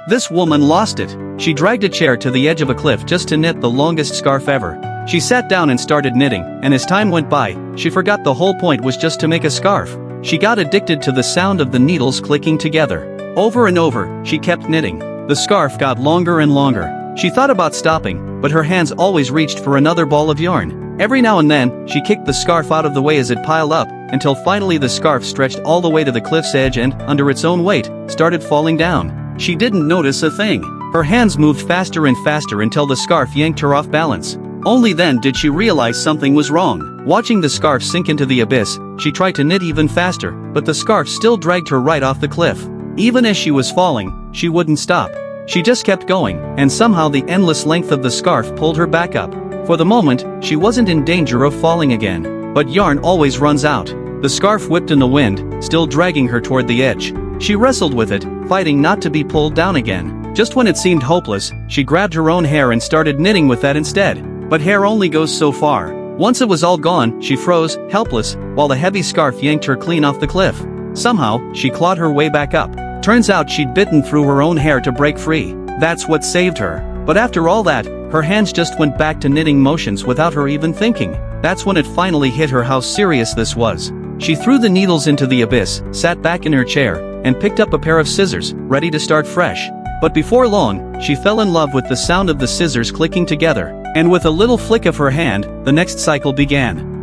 This woman lost it. She dragged a chair to the edge of a cliff just to knit the longest scarf ever. She sat down and started knitting, and as time went by, she forgot the whole point was just to make a scarf. She got addicted to the sound of the needles clicking together. Over and over, she kept knitting. The scarf got longer and longer. She thought about stopping, but her hands always reached for another ball of yarn. Every now and then, she kicked the scarf out of the way as it piled up, until finally the scarf stretched all the way to the cliff's edge and, under its own weight, started falling down. She didn't notice a thing. Her hands moved faster and faster until the scarf yanked her off balance. Only then did she realize something was wrong. Watching the scarf sink into the abyss, she tried to knit even faster, but the scarf still dragged her right off the cliff. Even as she was falling, she wouldn't stop. She just kept going, and somehow the endless length of the scarf pulled her back up. For the moment, she wasn't in danger of falling again. But yarn always runs out. The scarf whipped in the wind, still dragging her toward the edge. She wrestled with it, fighting not to be pulled down again. Just when it seemed hopeless, she grabbed her own hair and started knitting with that instead. But hair only goes so far. Once it was all gone, she froze, helpless, while the heavy scarf yanked her clean off the cliff. Somehow, she clawed her way back up. Turns out she'd bitten through her own hair to break free. That's what saved her. But after all that, her hands just went back to knitting motions without her even thinking. That's when it finally hit her how serious this was. She threw the needles into the abyss, sat back in her chair, and picked up a pair of scissors, ready to start fresh. But before long, she fell in love with the sound of the scissors clicking together, and with a little flick of her hand, the next cycle began.